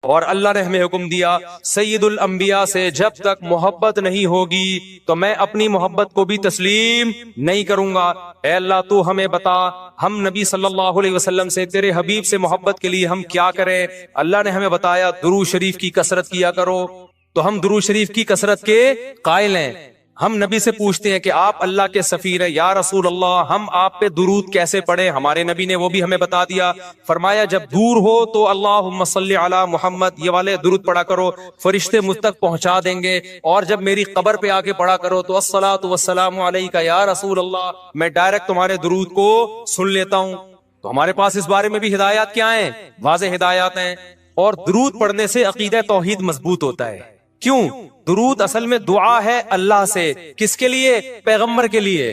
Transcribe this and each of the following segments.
اور اللہ نے ہمیں حکم دیا سید الانبیاء سے جب تک محبت نہیں ہوگی تو میں اپنی محبت کو بھی تسلیم نہیں کروں گا۔ اے اللہ تو ہمیں بتا ہم نبی صلی اللہ علیہ وسلم سے تیرے حبیب سے محبت کے لیے ہم کیا کریں؟ اللہ نے ہمیں بتایا درود شریف کی کثرت کیا کرو، تو ہم درود شریف کی کثرت کے قائل ہیں۔ ہم نبی سے پوچھتے ہیں کہ آپ اللہ کے سفیر ہیں، یا رسول اللہ ہم آپ پہ درود کیسے پڑھیں؟ ہمارے نبی نے وہ بھی ہمیں بتا دیا، فرمایا جب دور ہو تو اللہم صلی علی محمد یہ والے درود پڑھا کرو، فرشتے مجھ تک پہنچا دیں گے، اور جب میری قبر پہ آ کے پڑھا کرو تو الصلاۃ والسلام علیک یا رسول اللہ، میں ڈائریکٹ تمہارے درود کو سن لیتا ہوں۔ تو ہمارے پاس اس بارے میں بھی ہدایات کیا ہیں؟ واضح ہدایات ہیں۔ اور درود پڑھنے سے عقیدہ توحید مضبوط ہوتا ہے۔ کیوں؟ درود اصل میں دعا ہے اللہ سے، کس کے لیے؟ پیغمبر کے لیے۔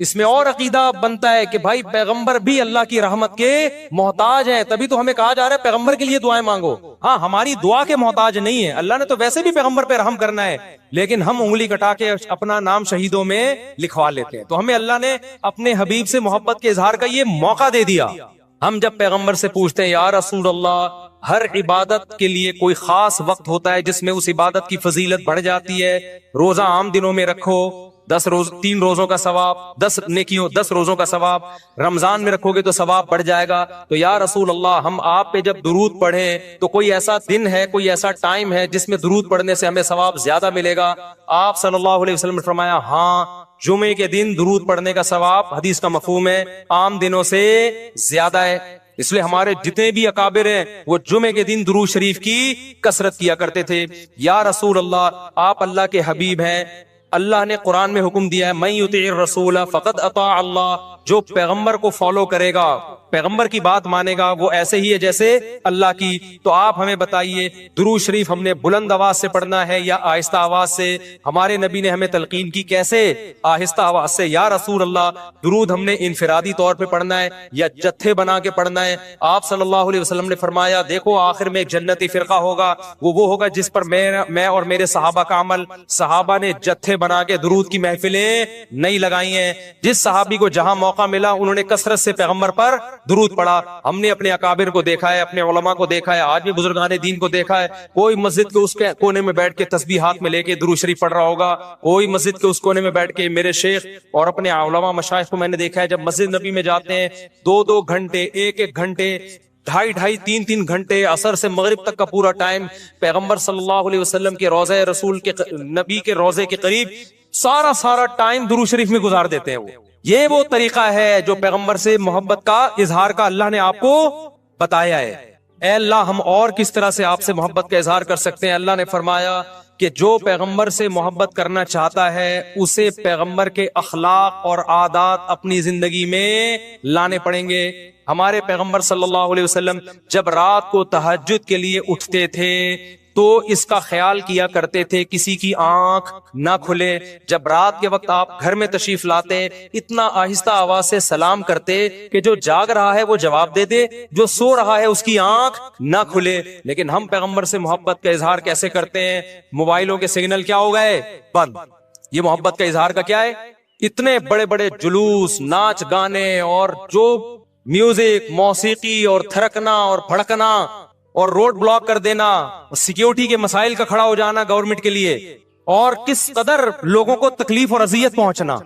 اس میں اور عقیدہ بنتا ہے کہ بھائی پیغمبر بھی اللہ کی رحمت کے محتاج ہیں، تبھی تو ہمیں کہا جا رہا ہے پیغمبر کے لیے دعائیں مانگو۔ ہاں ہماری دعا کے محتاج نہیں ہے، اللہ نے تو ویسے بھی پیغمبر پہ رحم کرنا ہے، لیکن ہم انگلی کٹا کے اپنا نام شہیدوں میں لکھوا لیتے ہیں۔ تو ہمیں اللہ نے اپنے حبیب سے محبت کے اظہار کا یہ موقع دے دیا۔ ہم جب پیغمبر سے پوچھتے ہیں یا رسول اللہ، ہر عبادت کے لیے کوئی خاص وقت ہوتا ہے جس میں اس عبادت کی فضیلت بڑھ جاتی ہے۔ روزہ عام دنوں میں رکھو 3 روزوں کا ثواب، 10 نیکیوں 10 روزوں کا ثواب، رمضان میں رکھو گے تو ثواب بڑھ جائے گا۔ تو یا رسول اللہ ہم آپ پہ جب درود پڑھیں تو کوئی ایسا دن ہے، کوئی ایسا ٹائم ہے جس میں درود پڑھنے سے ہمیں ثواب زیادہ ملے گا؟ آپ صلی اللہ علیہ وسلم نے فرمایا ہاں، جمعے کے دن درود پڑھنے کا ثواب، حدیث کا مفہوم ہے، عام دنوں سے زیادہ ہے۔ اس لیے ہمارے جتنے بھی اکابر ہیں وہ جمعے کے دن درود شریف کی کثرت کیا کرتے تھے۔ یا رسول اللہ آپ اللہ کے حبیب ہیں، اللہ نے قرآن میں حکم دیا ہے من یطیع الرسول فقد اطاع اللہ، جو پیغمبر کو فالو کرے گا، پیغمبر کی بات مانے گا، وہ ایسے ہی ہے جیسے اللہ کی۔ تو آپ ہمیں بتائیے درود شریف ہم نے بلند آواز سے پڑھنا ہے یا آہستہ آواز سے؟ ہمارے نبی نے ہمیں تلقین کی کیسے؟ آہستہ آواز سے۔ یا رسول اللہ درود ہم نے انفرادی طور پہ پڑھنا ہے یا جتھے بنا کے پڑھنا ہے؟ آپ صلی اللہ علیہ وسلم نے فرمایا دیکھو آخر میں ایک جنتی فرقہ ہوگا، وہ ہوگا جس پر میں اور میرے صحابہ کا عمل۔ صحابہ نے جتھے بنا کے درود کی محفلیں نہیں لگائی ہیں، جس صحابی کو جہاں موقع ملا انہوں نے کثرت سے پیغمبر پر درود پڑھا۔ ہم نے اپنے اکابر کو دیکھا ہے، اپنے علماء کو دیکھا ہے، آج بھی بزرگان دین کو دیکھا ہے، کوئی مسجد کے اس کے کونے میں بیٹھ کے تسبیح ہاتھ میں لے کے درود شریف پڑھ رہا ہوگا، کوئی مسجد کے اس کونے میں بیٹھ کے۔ میرے شیخ اور اپنے علماء مشائخ کو میں نے دیکھا ہے جب مسجد نبی میں جاتے ہیں 2 گھنٹے، 1 گھنٹے، 2.5 3 گھنٹے، عصر سے مغرب تک کا پورا ٹائم پیغمبر صلی اللہ علیہ وسلم کے روضہ رسول کے نبی کے روضے کے قریب سارا ٹائم درود شریف میں گزار دیتے ہیں۔ یہ وہ طریقہ ہے جو پیغمبر سے محبت کا اظہار کا اللہ نے آپ کو بتایا ہے۔ اے اللہ ہم اور کس طرح سے آپ سے محبت کا اظہار کر سکتے ہیں؟ اللہ نے فرمایا کہ جو پیغمبر سے محبت کرنا چاہتا ہے اسے پیغمبر کے اخلاق اور عادات اپنی زندگی میں لانے پڑیں گے۔ ہمارے پیغمبر صلی اللہ علیہ وسلم جب رات کو تہجد کے لیے اٹھتے تھے تو اس کا خیال کیا کرتے تھے کسی کی آنکھ نہ کھلے۔ جب رات کے وقت آپ گھر میں تشریف لاتے اتنا آہستہ آواز سے سلام کرتے کہ جو جاگ رہا ہے وہ جواب دے دے، جو سو رہا ہے اس کی آنکھ نہ کھلے۔ لیکن ہم پیغمبر سے محبت کا اظہار کیسے کرتے ہیں؟ موبائلوں کے سگنل کیا ہو گئے؟ بند۔ یہ محبت کا اظہار کا کیا ہے؟ اتنے بڑے بڑے جلوس، ناچ گانے اور جو میوزک، موسیقی اور تھرکنا اور بھڑکنا اور روڈ بلاک کر دینا، سیکیورٹی کے مسائل کا کھڑا ہو جانا گورنمنٹ کے لیے، اور کس قدر لوگوں کو تکلیف اور اذیت پہنچنا،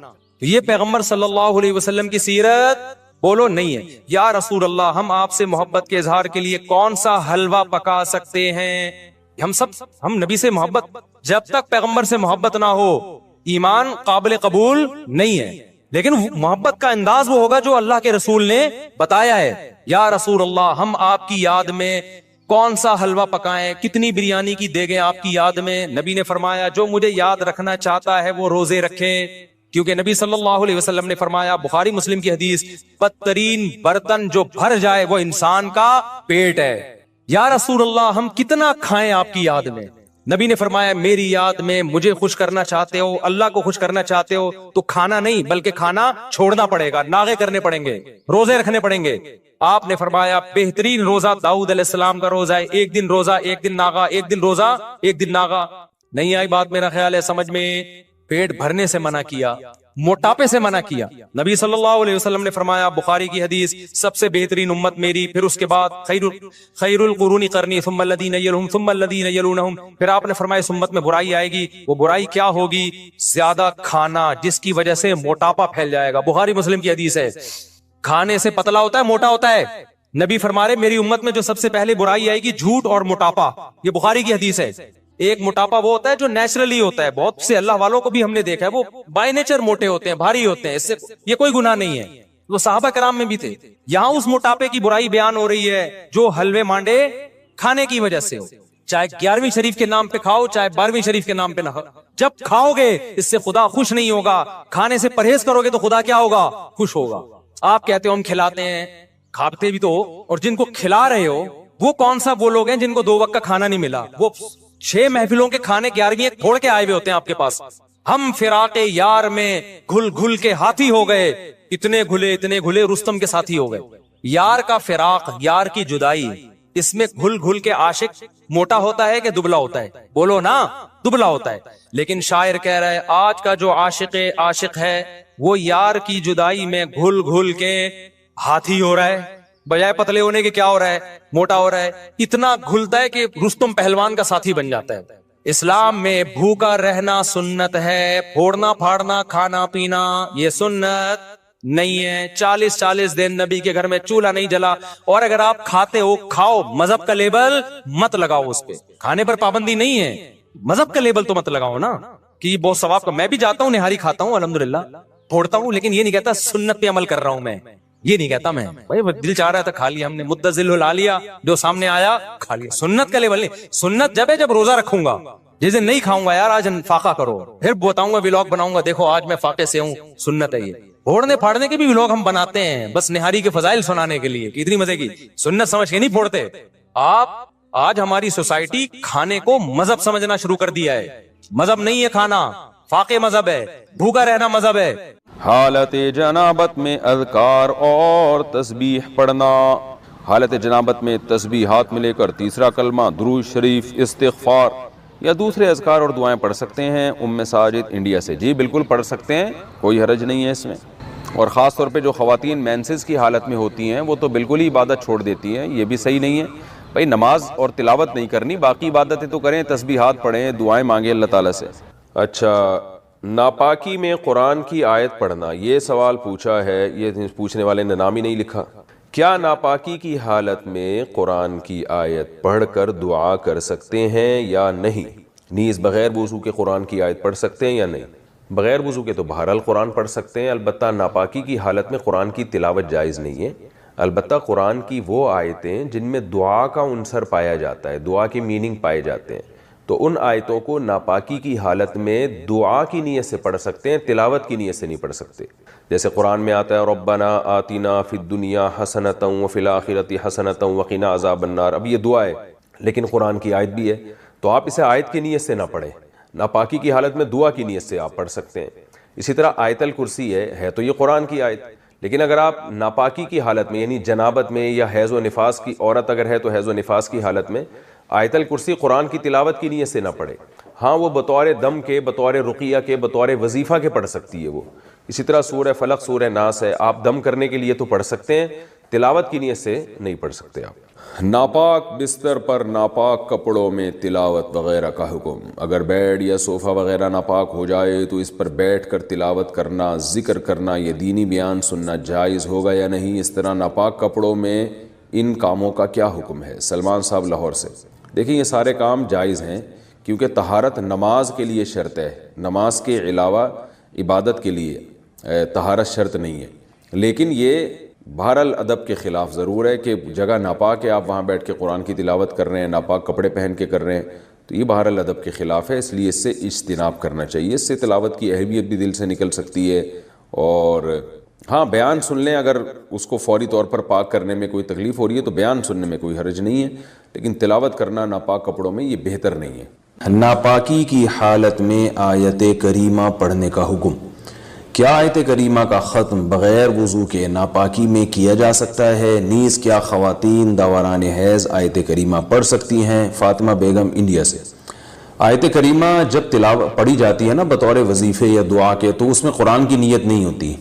یہ پیغمبر صلی اللہ علیہ وسلم کی سیرت بولو نہیں ہے۔ یا رسول اللہ ہم آپ سے محبت کے اظہار کے لیے کون سا حلوہ پکا سکتے ہیں؟ ہم نبی سے محبت، جب تک پیغمبر سے محبت نہ ہو ایمان قابل قبول نہیں ہے، لیکن محبت کا انداز وہ ہوگا جو اللہ کے رسول نے بتایا ہے۔ یا رسول اللہ ہم آپ کی یاد میں کون سا حلوہ پکائیں، کتنی بریانی کی دیگیں آپ کی یاد میں؟ نبی نے فرمایا جو مجھے یاد رکھنا چاہتا ہے وہ روزے رکھے، کیونکہ نبی صلی اللہ علیہ وسلم نے فرمایا، بخاری مسلم کی حدیث، بدترین برتن جو بھر جائے وہ انسان کا پیٹ ہے۔ یا رسول اللہ ہم کتنا کھائیں آپ کی یاد میں؟ نبی نے فرمایا میری یاد میں مجھے خوش کرنا چاہتے ہو، اللہ کو خوش کرنا چاہتے ہو تو کھانا نہیں بلکہ کھانا چھوڑنا پڑے گا، ناغے کرنے پڑیں گے، روزے رکھنے پڑیں گے۔ آپ نے فرمایا بہترین روزہ داؤد علیہ السلام کا روزہ ہے، 1 دن روزہ 1 دن ناغا، 1 دن روزہ 1 دن ناغا۔ نہیں آئی بات میرا خیال ہے سمجھ میں؟ پیٹ بھرنے سے منع کیا، موٹاپے سے منع کیا. نبی صلی اللہ علیہ وسلم نے فرمایا, بخاری کی حدیث, سب سے بہترین امت میری, پھر اس کے بعد خیر القرون قرنی ثم الذین یلونہم ثم الذین یلونہم. پھر آپ نے فرمایا اس امت میں برائی آئے گی. وہ برائی کیا ہوگی؟ زیادہ کھانا, جس کی وجہ سے موٹاپا پھیل جائے گا. بخاری مسلم کی حدیث ہے. کھانے سے پتلا ہوتا ہے, موٹا ہوتا ہے. نبی فرما رہے میری امت میں جو سب سے پہلے برائی آئے گی جھوٹ اور موٹاپا. یہ بخاری کی حدیث ہے. ایک موٹاپا وہ ہوتا ہے جو نیچرلی ہوتا ہے, بہت سے اللہ والوں کو بھی ہم نے دیکھا ہے وہ بائی نیچر موٹے ہوتے ہیں, بھاری ہوتے ہیں, اس سے یہ کوئی گناہ نہیں ہے, وہ صحابہ کرام میں بھی تھے. یہاں اس موٹاپے کی برائی بیان ہو رہی ہے جو حلوے مانڈے کھانے کی وجہ سے ہو. چاہے 11ویں شریف کے نام پہ کھاؤ, چاہے 12ویں شریف کے نام پہ نہ کھاؤ, جب کھاؤ گے اس سے خدا خوش نہیں ہوگا. کھانے سے پرہیز کرو گے تو خدا کیا ہوگا؟ خوش ہوگا. آپ کہتے ہو ہم کھلاتے ہیں, کھاتے بھی تو ہو, اور جن کو کھلا رہے ہو وہ کون سا وہ لوگ ہیں جن کو 2 وقت کا کھانا نہیں ملا؟ وہ 6 محفلوں کے کھانے 11ویں پھوڑ کے آئے ہوئے ہوتے ہیں آپ کے پاس. ہم فراق یار میں گھل گھل کے ہاتھی ہو گئے, اتنے گھلے رستم کے ساتھی ہو گئے. یار کا فراق, یار کی جدائی, اس میں گھل گھل کے عاشق موٹا ہوتا ہے کہ دبلا ہوتا ہے؟ بولو نا, دبلا ہوتا ہے. لیکن شاعر کہہ رہا ہے آج کا جو عاشق ہے وہ یار کی جدائی میں گھل گھل کے ہاتھی ہو رہا ہے, بجائے پتلے ہونے کے کیا ہو رہا ہے؟ موٹا ہو رہا ہے. اتنا گھلتا ہے کہ رستم پہلوان کا ساتھی بن جاتا ہے. اسلام میں بھوکا رہنا سنت ہے, پھوڑنا پھاڑنا کھانا پینا یہ سنت نہیں ہے. 40 دن نبی کے گھر میں چولہا نہیں جلا. اور اگر آپ کھاتے ہو کھاؤ, مذہب کا لیبل مت لگاؤ اس پہ. کھانے پر پابندی نہیں ہے, مذہب کا لیبل تو مت لگاؤ نا کہ بہت ثواب کا. میں بھی جاتا ہوں, نہاری کھاتا ہوں, الحمدللہ پھوڑتا ہوں, لیکن یہ نہیں کہتا سنت پہ عمل کر رہا ہوں میں, یہ نہیں کہتا میں. بھائی دل چاہ رہا تھا کھا لیا ہم نے, مدذل لا لیا, جو سامنے آیا کھا لیا. سنت کا لیول نہیں. سنت جب ہے جب روزہ رکھوں گا, جس دن نہیں کھاؤں گا یار آج فاقہ کرو, پھر بتاؤں گا ویلاگ بناؤں گا, دیکھو آج میں فاقے سے ہوں. سنت ہے یہ. پھوڑنے پھاڑنے کے بھی ویلاگ ہم بناتے ہیں بس نہاری کے فضائل سنانے کے لیے کہ اتنی مزے کی. سنت سمجھ کے نہیں پھوڑتے آپ. آج ہماری سوسائٹی کھانے کو مذہب سمجھنا شروع کر دیا ہے. مذہب نہیں ہے کھانا, فاقے مذہب ہے, بھوکا رہنا مذہب ہے. حالت جنابت میں اذکار اور تسبیح پڑھنا. حالت جنابت میں تسبیح ہاتھ میں لے کر تیسرا کلمہ, درود شریف, استغفار یا دوسرے اذکار اور دعائیں پڑھ سکتے ہیں. ام ساجد انڈیا سے. جی بالکل پڑھ سکتے ہیں, کوئی حرج نہیں ہے اس میں. اور خاص طور پہ جو خواتین مینسز کی حالت میں ہوتی ہیں وہ تو بالکل ہی عبادت چھوڑ دیتی ہیں, یہ بھی صحیح نہیں ہے. بھائی نماز اور تلاوت نہیں کرنی, باقی عبادتیں تو کریں, تسبیحات پڑھیں, دعائیں مانگیں اللہ تعالیٰ سے. اچھا, ناپاکی میں قرآن کی آیت پڑھنا, یہ سوال پوچھا ہے. یہ پوچھنے والے نے نام ہی نہیں لکھا. کیا ناپاکی کی حالت میں قرآن کی آیت پڑھ کر دعا کر سکتے ہیں یا نہیں؟ نیز بغیر وضو کے قرآن کی آیت پڑھ سکتے ہیں یا نہیں؟ بغیر وضو کے تو بہرحال قرآن پڑھ سکتے ہیں. البتہ ناپاکی کی حالت میں قرآن کی تلاوت جائز نہیں ہے. البتہ قرآن کی وہ آیتیں جن میں دعا کا عنصر پایا جاتا ہے, دعا کے میننگ پائے جاتے ہیں, تو ان آیتوں کو ناپاکی کی حالت میں دعا کی نیت سے پڑھ سکتے ہیں, تلاوت کی نیت سے نہیں پڑھ سکتے. جیسے قرآن میں آتا ہے ربنا آتنا فی الدنیا حسنۃ وفی الآخرۃ حسنۃ وقنا عذاب النار. اب یہ دعا ہے لیکن قرآن کی آیت بھی ہے, تو آپ اسے آیت کی نیت سے نہ پڑھیں. ناپاکی کی حالت میں دعا کی نیت سے آپ پڑھ سکتے ہیں. اسی طرح آیت الکرسی ہے تو یہ قرآن کی آیت, لیکن اگر آپ ناپاکی کی حالت میں یعنی جنابت میں یا حیض و نفاس کی عورت اگر ہے تو حیض و نفاس کی حالت میں آیت الکرسی قرآن کی تلاوت کی نیت سے نہ پڑھے. ہاں وہ بطور دم کے, بطور رقیہ کے, بطور وظیفہ کے پڑھ سکتی ہے وہ. اسی طرح سورہ فلق, سورہ ناس ہے, آپ دم کرنے کے لیے تو پڑھ سکتے ہیں, تلاوت کی نیت سے نہیں پڑھ سکتے آپ. ناپاک بستر پر ناپاک کپڑوں میں تلاوت وغیرہ کا حکم. اگر بیڈ یا صوفہ وغیرہ ناپاک ہو جائے تو اس پر بیٹھ کر تلاوت کرنا, ذکر کرنا, یہ دینی بیان سننا جائز ہوگا یا نہیں؟ اس طرح ناپاک کپڑوں میں ان کاموں کا کیا حکم ہے؟ سلمان صاحب لاہور سے. دیکھیں یہ سارے کام جائز ہیں کیونکہ طہارت نماز کے لیے شرط ہے, نماز کے علاوہ عبادت کے لیے طہارت شرط نہیں ہے. لیکن یہ بہرحال ادب کے خلاف ضرور ہے کہ جگہ ناپاک ہے, آپ وہاں بیٹھ کے قرآن کی تلاوت کر رہے ہیں, ناپاک کپڑے پہن کے کر رہے ہیں, تو یہ بہرحال ادب کے خلاف ہے. اس لیے اس سے اجتناب کرنا چاہیے. اس سے تلاوت کی اہمیت بھی دل سے نکل سکتی ہے. اور ہاں بیان سن لیں, اگر اس کو فوری طور پر پاک کرنے میں کوئی تکلیف ہو رہی ہے تو بیان سننے میں کوئی حرج نہیں ہے, لیکن تلاوت کرنا ناپاک کپڑوں میں یہ بہتر نہیں ہے. ناپاکی کی حالت میں آیت کریمہ پڑھنے کا حکم. کیا آیت کریمہ کا ختم بغیر وضو کے ناپاکی میں کیا جا سکتا ہے؟ نیز کیا خواتین دوران حیض آیت کریمہ پڑھ سکتی ہیں؟ فاطمہ بیگم انڈیا سے. آیت کریمہ جب تلاوت پڑھی جاتی ہے نا بطور وظیفے یا دعا کے، تو اس میں قرآن کی نیت نہیں ہوتی،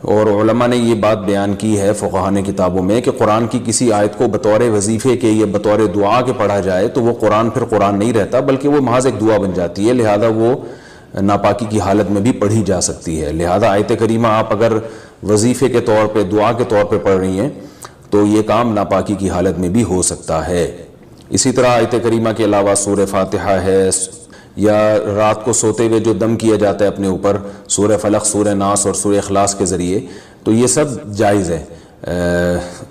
اور علماء نے یہ بات بیان کی ہے فقہاء نے کتابوں میں کہ قرآن کی کسی آیت کو بطور وظیفے کے یا بطور دعا کے پڑھا جائے تو وہ قرآن پھر قرآن نہیں رہتا، بلکہ وہ محض ایک دعا بن جاتی ہے، لہذا وہ ناپاکی کی حالت میں بھی پڑھی جا سکتی ہے۔ لہذا آیت کریمہ آپ اگر وظیفے کے طور پہ دعا کے طور پہ پڑھ رہی ہیں تو یہ کام ناپاکی کی حالت میں بھی ہو سکتا ہے۔ اسی طرح آیت کریمہ کے علاوہ سورہ فاتحہ ہے، یا رات کو سوتے ہوئے جو دم کیا جاتا ہے اپنے اوپر سورہ فلق، سورہ ناس اور سورہ اخلاص کے ذریعے، تو یہ سب جائز ہے،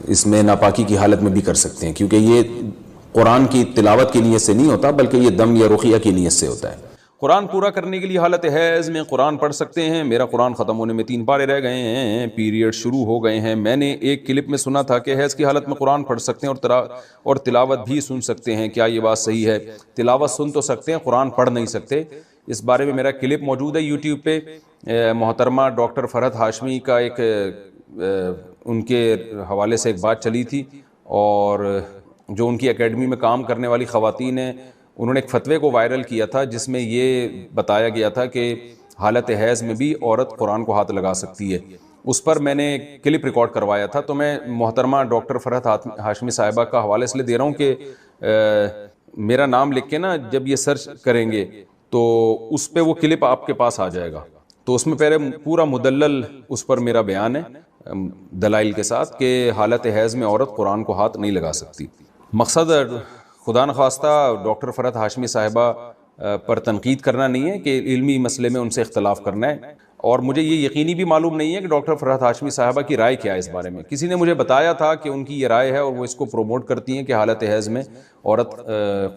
اس میں ناپاکی کی حالت میں بھی کر سکتے ہیں، کیونکہ یہ قرآن کی تلاوت کی نیت سے نہیں ہوتا بلکہ یہ دم یا رقیہ کی نیت سے ہوتا ہے۔ قرآن پورا کرنے کے لیے حالت حیض میں قرآن پڑھ سکتے ہیں؟ میرا قرآن ختم ہونے میں 3 پارے رہ گئے ہیں، پیریڈ شروع ہو گئے ہیں۔ میں نے ایک کلپ میں سنا تھا کہ حیض کی حالت میں قرآن پڑھ سکتے ہیں اور تلاوت بھی سن سکتے ہیں، کیا یہ بات صحیح ہے؟ تلاوت سن تو سکتے ہیں، قرآن پڑھ نہیں سکتے۔ اس بارے میں میرا کلپ موجود ہے یوٹیوب پہ، محترمہ ڈاکٹر فرحت ہاشمی کا ایک ان کے حوالے سے ایک بات چلی تھی، اور جو ان کی اکیڈمی میں کام کرنے والی خواتین ہیں انہوں نے ایک فتوے کو وائرل کیا تھا جس میں یہ بتایا گیا تھا کہ حالت حیض میں بھی عورت قرآن کو ہاتھ لگا سکتی ہے۔ اس پر میں نے کلپ ریکارڈ کروایا تھا، تو میں محترمہ ڈاکٹر فرحت ہاشمی صاحبہ کا حوالے اس لیے دے رہا ہوں کہ میرا نام لکھ کے نا جب یہ سرچ کریں گے تو اس پہ وہ کلپ آپ کے پاس آ جائے گا، تو اس میں پہلے پورا مدلل اس پر میرا بیان ہے دلائل کے ساتھ کہ حالت حیض میں عورت قرآن کو ہاتھ نہیں لگا سکتی۔ مقصد خدا نخواستہ ڈاکٹر فرحت ہاشمی صاحبہ پر تنقید کرنا نہیں ہے کہ علمی مسئلے میں ان سے اختلاف کرنا ہے، اور مجھے یہ یقینی بھی معلوم نہیں ہے کہ ڈاکٹر فرحت ہاشمی صاحبہ کی رائے کیا ہے اس بارے میں۔ کسی نے مجھے بتایا تھا کہ ان کی یہ رائے ہے اور وہ اس کو پروموٹ کرتی ہیں کہ حالت حیض میں عورت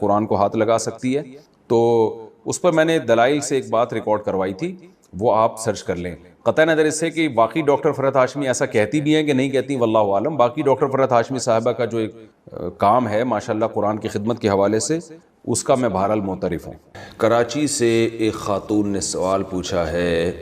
قرآن کو ہاتھ لگا سکتی ہے، تو اس پر میں نے دلائل سے ایک بات ریکارڈ کروائی تھی، وہ آپ سرچ کر لیں۔ قطع نظر اس سے کہ باقی ڈاکٹر فرحت ہاشمی ایسا کہتی بھی ہیں کہ نہیں کہتی، واللہ عالم۔ باقی ڈاکٹر فرحت ہاشمی صاحبہ کا جو ایک کام ہے ماشاءاللہ قرآن کی خدمت کے حوالے سے، اس کا میں بہرحال معترف ہوں۔ کراچی سے ایک خاتون نے سوال پوچھا ہے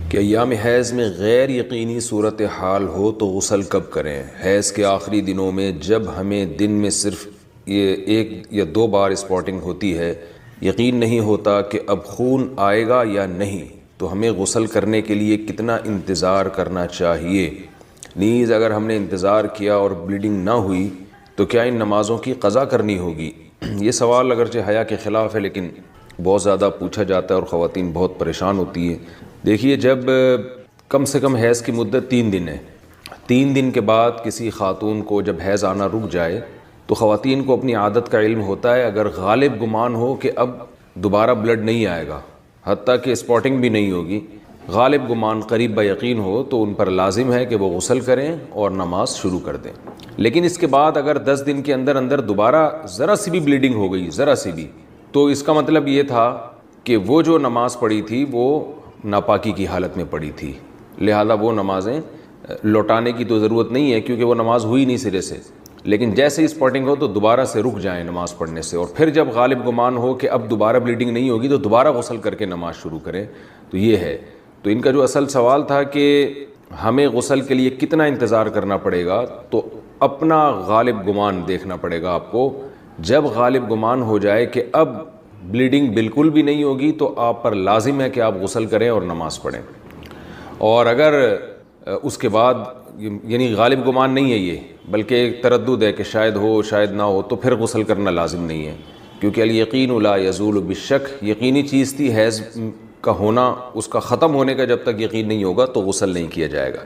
کہ ایام حیض میں غیر یقینی صورتحال ہو تو غسل کب کریں؟ حیض کے آخری دنوں میں جب ہمیں دن میں صرف یہ 1 یا 2 بار اسپاٹنگ ہوتی ہے، یقین نہیں ہوتا کہ اب خون آئے گا یا نہیں، تو ہمیں غسل کرنے کے لیے کتنا انتظار کرنا چاہیے؟ نیز اگر ہم نے انتظار کیا اور بلیڈنگ نہ ہوئی تو کیا ان نمازوں کی قضا کرنی ہوگی؟ یہ سوال اگرچہ حیا کے خلاف ہے لیکن بہت زیادہ پوچھا جاتا ہے اور خواتین بہت پریشان ہوتی ہیں۔ دیکھیے، جب کم سے کم حیض کی مدت 3 دن ہے، 3 دن کے بعد کسی خاتون کو جب حیض آنا رک جائے تو خواتین کو اپنی عادت کا علم ہوتا ہے، اگر غالب گمان ہو کہ اب دوبارہ بلڈ نہیں آئے گا، حتیٰ کہ اسپاٹنگ بھی نہیں ہوگی، غالب گمان قریب یقین ہو، تو ان پر لازم ہے کہ وہ غسل کریں اور نماز شروع کر دیں۔ لیکن اس کے بعد اگر 10 دن کے اندر اندر دوبارہ ذرا سی بھی بلیڈنگ ہو گئی، ذرا سی بھی، تو اس کا مطلب یہ تھا کہ وہ جو نماز پڑھی تھی وہ ناپاکی کی حالت میں پڑھی تھی، لہذا وہ نمازیں لوٹانے کی تو ضرورت نہیں ہے کیونکہ وہ نماز ہوئی نہیں سرے سے۔ لیکن جیسے ہی اسپاٹنگ ہو تو دوبارہ سے رک جائیں نماز پڑھنے سے، اور پھر جب غالب گمان ہو کہ اب دوبارہ بلیڈنگ نہیں ہوگی تو دوبارہ غسل کر کے نماز شروع کریں۔ تو یہ ہے، تو ان کا جو اصل سوال تھا کہ ہمیں غسل کے لیے کتنا انتظار کرنا پڑے گا، تو اپنا غالب گمان دیکھنا پڑے گا آپ کو۔ جب غالب گمان ہو جائے کہ اب بلیڈنگ بالکل بھی نہیں ہوگی تو آپ پر لازم ہے کہ آپ غسل کریں اور نماز پڑھیں، اور اگر اس کے بعد یعنی غالب گمان نہیں ہے یہ، بلکہ ایک تردد ہے کہ شاید ہو شاید نہ ہو، تو پھر غسل کرنا لازم نہیں ہے، کیونکہ الیقین لا یزول بالشک، یقینی چیز تھی حیض کا ہونا، اس کا ختم ہونے کا جب تک یقین نہیں ہوگا تو غسل نہیں کیا جائے گا۔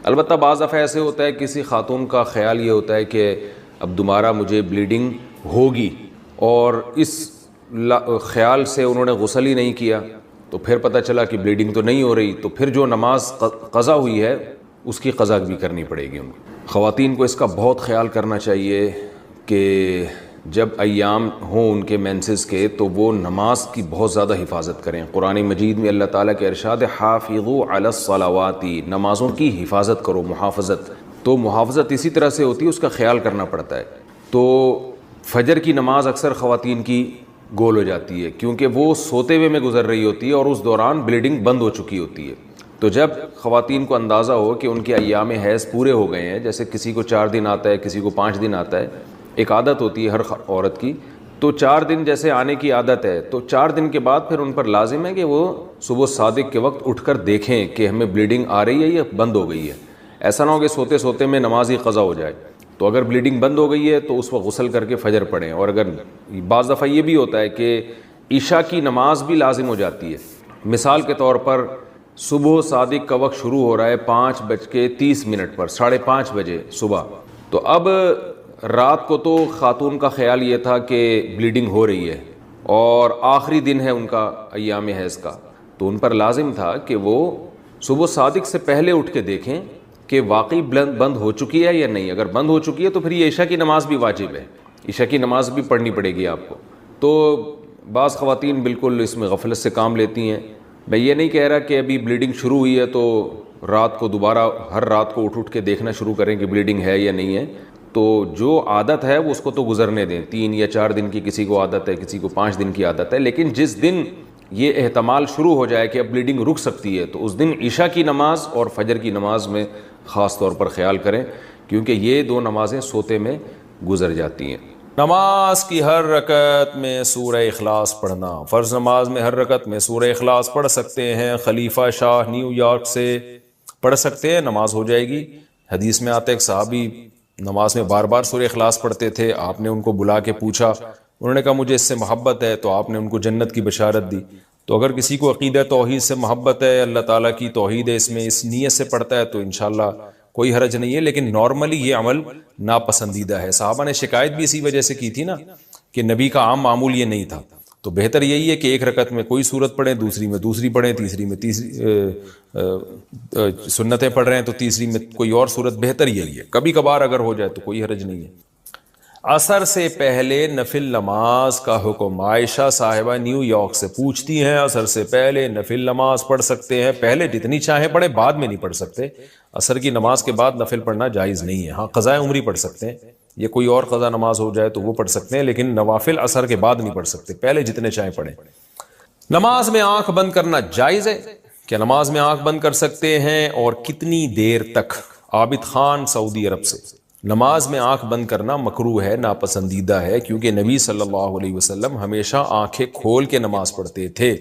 البتہ بعض دفعہ ایسے ہوتا ہے کسی خاتون کا خیال یہ ہوتا ہے کہ اب دوبارہ مجھے بلیڈنگ ہوگی، اور اس خیال سے انہوں نے غسل ہی نہیں کیا، تو پھر پتہ چلا کہ بلیڈنگ تو نہیں ہو رہی، تو پھر جو نماز قضا ہوئی ہے اس کی قضا بھی کرنی پڑے گی ان کو۔ خواتین کو اس کا بہت خیال کرنا چاہیے کہ جب ایام ہوں ان کے مینسز کے تو وہ نماز کی بہت زیادہ حفاظت کریں۔ قرآن مجید میں اللہ تعالیٰ کے ارشاد ہے حافظوا علی الصلوات، نمازوں کی حفاظت کرو، محافظت۔ تو محافظت اسی طرح سے ہوتی ہے، اس کا خیال کرنا پڑتا ہے۔ تو فجر کی نماز اکثر خواتین کی گول ہو جاتی ہے کیونکہ وہ سوتے ہوئے میں گزر رہی ہوتی ہے اور اس دوران بلیڈنگ بند ہو چکی ہوتی ہے۔ تو جب خواتین کو اندازہ ہو کہ ان کے ایام حیض پورے ہو گئے ہیں، جیسے کسی کو 4 دن آتا ہے، کسی کو 5 دن آتا ہے، ایک عادت ہوتی ہے ہر عورت کی، تو 4 دن جیسے آنے کی عادت ہے تو 4 دن کے بعد پھر ان پر لازم ہے کہ وہ صبح صادق کے وقت اٹھ کر دیکھیں کہ ہمیں بلیڈنگ آ رہی ہے یا بند ہو گئی ہے. ایسا نہ ہو کہ سوتے سوتے میں نماز ہی قضا ہو جائے. تو اگر بلیڈنگ بند ہو گئی ہے تو اس وقت غسل کر کے فجر پڑھیں. اور اگر بعض دفعہ یہ بھی ہوتا ہے کہ عشاء کی نماز بھی لازم ہو جاتی ہے. مثال کے طور پر صبح صادق کا وقت شروع ہو رہا ہے 5:30 پر، 5:30 بجے صبح. تو اب رات کو تو خاتون کا خیال یہ تھا کہ بلیڈنگ ہو رہی ہے اور آخری دن ہے ان کا ایام حیض کا، تو ان پر لازم تھا کہ وہ صبح صادق سے پہلے اٹھ کے دیکھیں کہ واقعی بند ہو چکی ہے یا نہیں. اگر بند ہو چکی ہے تو پھر یہ عشاء کی نماز بھی واجب ہے، عشاء کی نماز بھی پڑھنی پڑے گی آپ کو. تو بعض خواتین بالکل اس میں غفلت سے کام لیتی ہیں. میں یہ نہیں کہہ رہا کہ ابھی بلیڈنگ شروع ہوئی ہے تو رات کو دوبارہ ہر رات کو اٹھ کے دیکھنا شروع کریں کہ بلیڈنگ ہے یا نہیں ہے. تو جو عادت ہے وہ اس کو تو گزرنے دیں. 3 یا 4 دن کی کسی کو عادت ہے، کسی کو 5 دن کی عادت ہے. لیکن جس دن یہ احتمال شروع ہو جائے کہ اب بلیڈنگ رک سکتی ہے تو اس دن عشاء کی نماز اور فجر کی نماز میں خاص طور پر خیال کریں، کیونکہ یہ 2 نمازیں سوتے میں گزر جاتی ہیں. نماز کی ہر رکعت میں سورہ اخلاص پڑھنا. فرض نماز میں ہر رکعت میں سورہ اخلاص پڑھ سکتے ہیں. خلیفہ شاہ نیو یارک سے پڑھ سکتے ہیں، نماز ہو جائے گی. حدیث میں آتا ہے ایک صحابی نماز میں بار بار سورہ اخلاص پڑھتے تھے. آپ نے ان کو بلا کے پوچھا، انہوں نے کہا مجھے اس سے محبت ہے، تو آپ نے ان کو جنت کی بشارت دی. تو اگر کسی کو عقیدہ توحید سے محبت ہے، اللہ تعالیٰ کی توحید ہے، اس میں اس نیت سے پڑھتا ہے تو انشاءاللہ کوئی حرج نہیں ہے. لیکن نارملی یہ عمل ناپسندیدہ ہے. صحابہ نے شکایت بھی اسی وجہ سے کی تھی نا کہ نبی کا عام معمول یہ نہیں تھا. تو بہتر یہی ہے کہ ایک رکعت میں کوئی سورت پڑھیں، دوسری میں دوسری پڑھیں، تیسری میں تیسری سنتیں پڑھ رہے ہیں تو تیسری میں کوئی اور سورت. بہتر یہی ہے. کبھی کبھار اگر ہو جائے تو کوئی حرج نہیں ہے. عصر سے پہلے نفل نماز کا حکم. عائشہ صاحبہ نیو یارک سے پوچھتی ہیں عصر سے پہلے نفل نماز پڑھ سکتے ہیں؟ پہلے جتنی چاہیں پڑھیں، بعد میں نہیں پڑھ سکتے. عصر کی نماز کے بعد نفل پڑھنا جائز نہیں ہے. ہاں قضاء عمری پڑھ سکتے ہیں، یہ کوئی اور قضا نماز ہو جائے تو وہ پڑھ سکتے ہیں، لیکن نوافل عصر کے بعد نہیں پڑھ سکتے. پہلے جتنے چاہیں پڑھیں. نماز میں آنکھ بند کرنا جائز ہے؟ کیا نماز میں آنکھ بند کر سکتے ہیں اور کتنی دیر تک؟ عابد خان سعودی عرب سے. نماز میں آنکھ بند کرنا مکروہ ہے، ناپسندیدہ ہے، کیونکہ نبی صلی اللہ علیہ وسلم ہمیشہ آنکھیں کھول کے نماز پڑھتے تھے.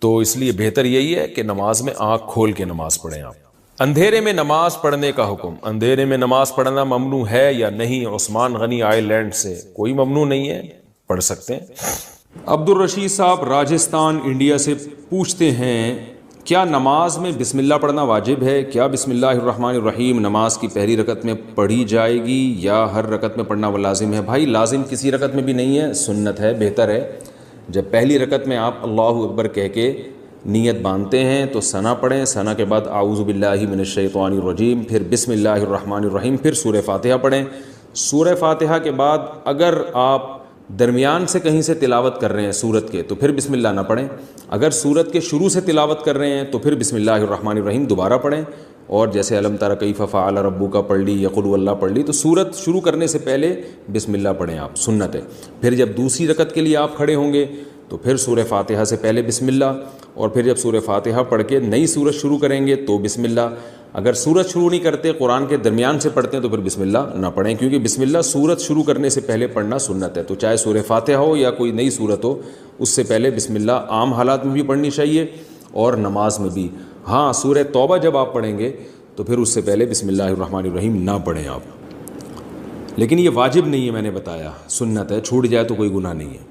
تو اس لیے بہتر یہی ہے کہ نماز میں آنکھ کھول کے نماز پڑھیں آپ. اندھیرے میں نماز پڑھنے کا حکم. اندھیرے میں نماز پڑھنا ممنوع ہے یا نہیں؟ عثمان غنی آئی لینڈ سے. کوئی ممنوع نہیں ہے، پڑھ سکتے ہیں. عبد الرشید صاحب راجستھان انڈیا سے پوچھتے ہیں کیا نماز میں بسم اللہ پڑھنا واجب ہے؟ کیا بسم اللہ الرحمن الرحیم نماز کی پہلی رکعت میں پڑھی جائے گی یا ہر رکعت میں پڑھنا وہ لازم ہے؟ بھائی لازم کسی رکعت میں بھی نہیں ہے، سنت ہے. بہتر ہے جب پہلی رکعت میں آپ اللہ اکبر کہہ کے نیت باندھتے ہیں تو ثنا پڑھیں. ثنا کے بعد اعوذ باللہ من الشیطان الرجیم، پھر بسم اللہ الرحمن الرحیم، پھر سورہ فاتحہ پڑھیں. سورہ فاتحہ کے بعد اگر آپ درمیان سے کہیں سے تلاوت کر رہے ہیں سورت کے تو پھر بسم اللہ نہ پڑھیں. اگر سورت کے شروع سے تلاوت کر رہے ہیں تو پھر بسم اللہ الرحمن الرحیم دوبارہ پڑھیں. اور جیسے علم تر کیف فعل ربک پڑھ لی یا قل هو اللہ پڑھ لی، تو سورت شروع کرنے سے پہلے بسم اللہ پڑھیں آپ، سنت ہے. پھر جب دوسری رکعت کے لیے آپ کھڑے ہوں گے تو پھر سورہ فاتحہ سے پہلے بسم اللہ، اور پھر جب سورہ فاتحہ پڑھ کے نئی سورت شروع کریں گے تو بسم اللہ. اگر سورت شروع نہیں کرتے، قرآن کے درمیان سے پڑھتے ہیں تو پھر بسم اللہ نہ پڑھیں، کیونکہ بسم اللہ سورت شروع کرنے سے پہلے پڑھنا سنت ہے. تو چاہے سورہ فاتحہ ہو یا کوئی نئی سورت ہو، اس سے پہلے بسم اللہ عام حالات میں بھی پڑھنی چاہیے اور نماز میں بھی. ہاں سورہ توبہ جب آپ پڑھیں گے تو پھر اس سے پہلے بسم اللہ الرحمن الرحیم نہ پڑھیں آپ. لیکن یہ واجب نہیں ہے، میں نے بتایا سنت ہے، چھوٹ جائے تو کوئی گناہ نہیں ہے.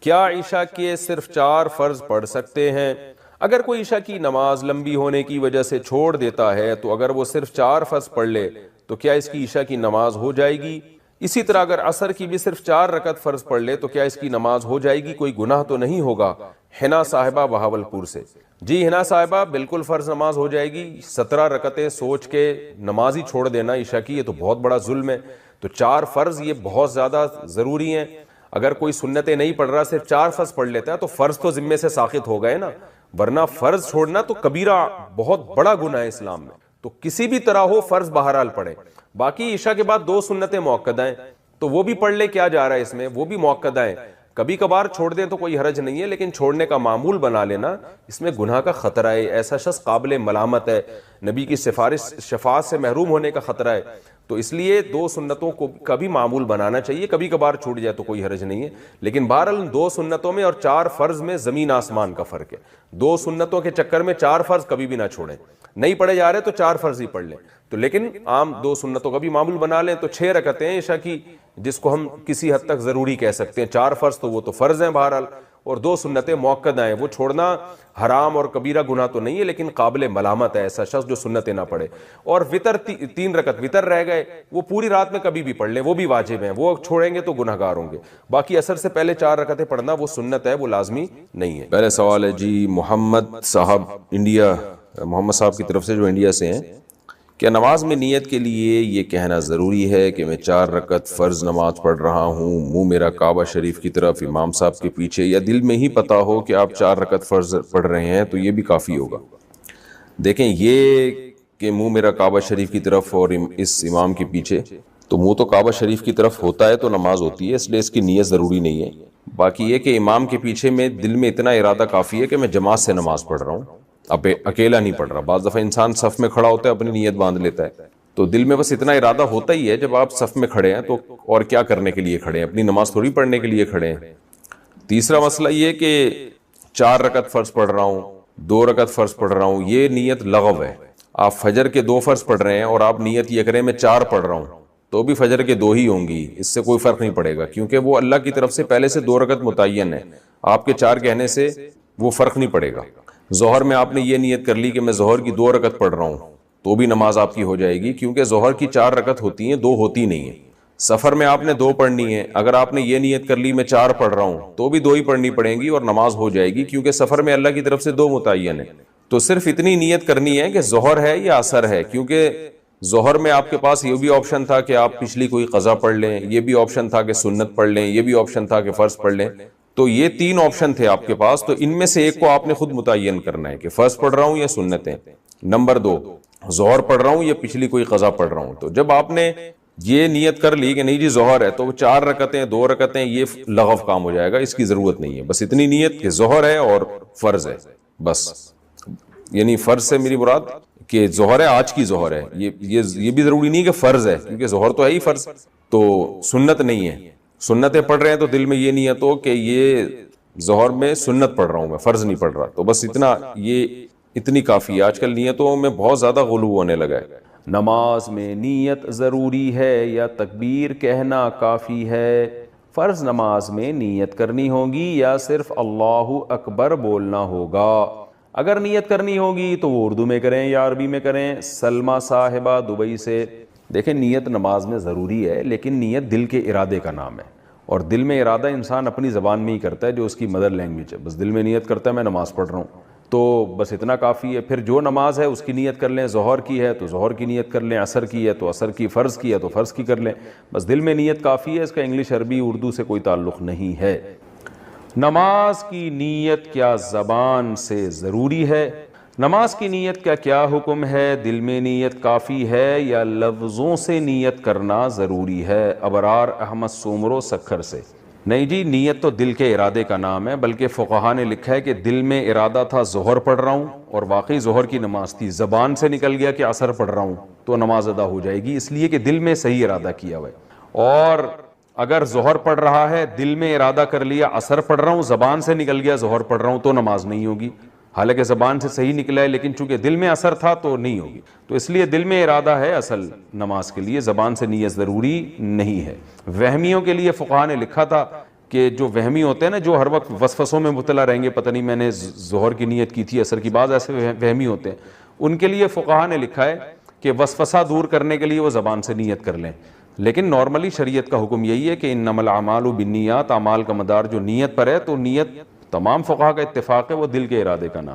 کیا عشاء کے صرف 4 فرض پڑھ سکتے ہیں؟ اگر کوئی عشاء کی نماز لمبی ہونے کی وجہ سے چھوڑ دیتا ہے تو اگر وہ صرف 4 فرض پڑھ لے تو کیا اس کی عشاء کی نماز ہو جائے گی؟ اسی طرح اگر عصر کی بھی صرف 4 رکعت فرض پڑھ لے تو کیا اس کی نماز ہو جائے گی؟ کوئی گناہ تو نہیں ہوگا؟ حنا صاحبہ بہاولپور سے. جی حنا صاحبہ بالکل فرض نماز ہو جائے گی. 17 رکعتیں سوچ کے نماز ہی چھوڑ دینا عشاء کی، یہ تو بہت بڑا ظلم ہے. تو 4 فرض یہ بہت زیادہ ضروری ہیں. اگر کوئی سنتیں نہیں پڑھ رہا، صرف 4 فرض پڑھ لیتا ہے تو فرض تو ذمے سے ساقط ہو گئے نا، ورنہ فرض چھوڑنا تو کبیرہ بہت بڑا گناہ ہے اسلام میں. تو کسی بھی طرح ہو فرض بہرحال پڑھے. باقی عشاء کے بعد 2 سنتیں مؤکدہ ہیں تو وہ بھی پڑھ لے، کیا جا رہا ہے اس میں، وہ بھی مؤکدہ ہیں. کبھی کبھار چھوڑ دیں تو کوئی حرج نہیں ہے، لیکن چھوڑنے کا معمول بنا لینا اس میں گناہ کا خطرہ ہے. ایسا شخص قابل ملامت ہے، نبی کی شفاعت سے محروم ہونے کا خطرہ ہے. تو اس لیے دو سنتوں کو کبھی معمول بنانا چاہیے, کبھی کبھار چھوٹ جائے تو کوئی حرج نہیں ہے, لیکن بہرحال ان دو سنتوں میں اور 4 فرض میں زمین آسمان کا فرق ہے. 2 سنتوں کے چکر میں 4 فرض کبھی بھی نہ چھوڑیں, نہیں پڑھے جا رہے تو 4 فرض ہی پڑھ لیں, تو لیکن عام 2 سنتوں کا بھی معمول بنا لیں. تو 6 رکعتیں عشاء کی, جس کو ہم کسی حد تک ضروری کہہ سکتے ہیں. 4 فرض تو وہ تو فرض ہیں بہرحال, اور 2 سنتیں مؤکدہ ہیں, وہ چھوڑنا حرام اور کبیرہ گناہ تو نہیں ہے, لیکن قابل ملامت ہے ایسا شخص جو سنتیں نہ پڑھے. اور وطر 3 رکعت وطر رہ گئے, وہ پوری رات میں کبھی بھی پڑھ لیں, وہ بھی واجب ہیں, وہ چھوڑیں گے تو گنہگار ہوں گے. باقی عصر سے پہلے 4 رکعتیں پڑھنا وہ سنت ہے, وہ لازمی نہیں ہے. پہلے سوال ہے جی محمد صاحب انڈیا, محمد صاحب کی طرف سے جو انڈیا سے ہیں, کیا نماز میں نیت کے لیے یہ کہنا ضروری ہے کہ میں 4 رکعت فرض نماز پڑھ رہا ہوں, منہ میرا کعبہ شریف کی طرف, امام صاحب کے پیچھے, یا دل میں ہی پتا ہو کہ آپ 4 رکعت فرض پڑھ رہے ہیں تو یہ بھی کافی ہوگا؟ دیکھیں, یہ کہ منہ میرا کعبہ شریف کی طرف اور اس امام کے پیچھے, تو منہ تو کعبہ شریف کی طرف ہوتا ہے تو نماز ہوتی ہے, اس لیے اس کی نیت ضروری نہیں ہے. باقی یہ کہ امام کے پیچھے میں دل میں اتنا ارادہ کافی ہے کہ میں جماعت سے نماز پڑھ رہا ہوں, اب اکیلا نہیں پڑھ رہا. بعض دفعہ انسان صف میں کھڑا ہوتا ہے, اپنی نیت باندھ لیتا ہے, تو دل میں بس اتنا ارادہ ہوتا ہی ہے. جب آپ صف میں کھڑے ہیں تو اور کیا کرنے کے لیے کھڑے ہیں, اپنی نماز تھوڑی پڑھنے کے لیے کھڑے ہیں. تیسرا مسئلہ یہ کہ 4 رکعت فرض پڑھ رہا ہوں, 2 رکعت فرض پڑھ رہا ہوں, یہ نیت لغو ہے. آپ فجر کے 2 فرض پڑھ رہے ہیں اور آپ نیت یہ کریں میں 4 پڑھ رہا ہوں, تو بھی فجر کے 2 ہی ہوں گی, اس سے کوئی فرق نہیں پڑے گا, کیونکہ وہ اللہ کی طرف سے پہلے سے 2 رکعت متعین ہے. آپ کے 4 کہنے سے وہ فرق نہیں پڑے گا. ظہر میں آپ نے یہ نیت کر لی کہ میں ظہر کی 2 رکعت پڑھ رہا ہوں, تو بھی نماز آپ کی ہو جائے گی, کیونکہ ظہر کی 4 رکعت ہوتی ہیں, 2 ہوتی نہیں ہیں. سفر میں آپ نے 2 پڑھنی ہے, اگر آپ نے یہ نیت کر لی میں 4 پڑھ رہا ہوں, تو بھی 2 ہی پڑھنی پڑیں گی اور نماز ہو جائے گی, کیونکہ سفر میں اللہ کی طرف سے 2 متعین ہے. تو صرف اتنی نیت کرنی ہے کہ ظہر ہے یا عصر ہے, کیونکہ ظہر میں آپ کے پاس یہ بھی آپشن تھا کہ آپ پچھلی کوئی قضا پڑھ لیں, یہ بھی آپشن تھا کہ سنت پڑھ لیں, یہ بھی آپشن تھا کہ فرض پڑھ لیں. تو یہ 3 آپشن تھے آپ کے پاس, تو ان میں سے ایک کو آپ نے خود متعین کرنا ہے کہ فرض پڑھ رہا ہوں یا سنتیں. نمبر 2, ظہر پڑھ رہا ہوں یا پچھلی کوئی قضا پڑھ رہا ہوں. تو جب آپ نے یہ نیت کر لی کہ نہیں جی ظہر ہے, تو 4 رکعتیں 2 رکعتیں یہ لغو کام ہو جائے گا, اس کی ضرورت نہیں ہے. بس اتنی نیت کہ ظہر ہے اور فرض ہے بس. یعنی فرض سے میری مراد کہ ظہر ہے, آج کی ظہر ہے, یہ بھی ضروری نہیں کہ فرض ہے, کیونکہ ظہر تو ہے ہی فرض, تو سنت نہیں ہے. سنتیں پڑھ رہے ہیں تو دل میں یہ نیت ہو کہ یہ ظہر میں سنت پڑھ رہا ہوں, میں فرض نہیں پڑھ رہا. تو بس اتنا, یہ اتنی کافی ہے. آج کل نیتوں میں بہت زیادہ غلو ہونے لگا ہے. نماز میں نیت ضروری ہے یا تکبیر کہنا کافی ہے؟ فرض نماز میں نیت کرنی ہوگی یا صرف اللہ اکبر بولنا ہوگا؟ اگر نیت کرنی ہوگی تو وہ اردو میں کریں یا عربی میں کریں. سلمہ صاحبہ دبئی سے, دیکھیں نیت نماز میں ضروری ہے, لیکن نیت دل کے ارادے کا نام ہے, اور دل میں ارادہ انسان اپنی زبان میں ہی کرتا ہے جو اس کی مدر لینگویج ہے. بس دل میں نیت کرتا ہے میں نماز پڑھ رہا ہوں, تو بس اتنا کافی ہے. پھر جو نماز ہے اس کی نیت کر لیں, ظہر کی ہے تو ظہر کی نیت کر لیں, عصر کی ہے تو عصر کی, فرض کی ہے تو فرض کی کر لیں. بس دل میں نیت کافی ہے, اس کا انگلش عربی اردو سے کوئی تعلق نہیں ہے. نماز کی نیت کیا زبان سے ضروری ہے؟ نماز کی نیت کا کیا حکم ہے؟ دل میں نیت کافی ہے یا لفظوں سے نیت کرنا ضروری ہے؟ ابرار احمد سومرو سکھر سے. نہیں جی, نیت تو دل کے ارادے کا نام ہے, بلکہ فقہا نے لکھا ہے کہ دل میں ارادہ تھا ظہر پڑھ رہا ہوں اور واقعی ظہر کی نماز تھی, زبان سے نکل گیا کہ عصر پڑھ رہا ہوں, تو نماز ادا ہو جائے گی, اس لیے کہ دل میں صحیح ارادہ کیا ہوا ہے. اور اگر ظہر پڑھ رہا ہے, دل میں ارادہ کر لیا عصر پڑھ رہا ہوں, زبان سے نکل گیا ظہر پڑھ رہا ہوں, تو نماز نہیں ہوگی. حالانکہ زبان سے صحیح نکلا ہے, لیکن چونکہ دل میں اثر تھا تو نہیں ہوگی. تو اس لیے دل میں ارادہ ہے اصل نماز کے لیے, زبان سے نیت ضروری نہیں ہے. وہمیوں کے لیے فقہا نے لکھا تھا کہ جو وہمی ہوتے ہیں نا, جو ہر وقت وسوسوں میں مبتلا رہیں گے, پتہ نہیں میں نے ظہر کی نیت کی تھی عصر کی, بعض ایسے وہمی ہوتے ہیں, ان کے لیے فقہا نے لکھا ہے کہ وسوسہ دور کرنے کے لیے وہ زبان سے نیت کر لیں. لیکن نارملی شریعت کا حکم یہی ہے کہ انما الاعمال بالنیات, اعمال کا مدار جو نیت پر ہے, تو نیت تمام فقہا کا اتفاق ہے وہ دل کے ارادے کا نام.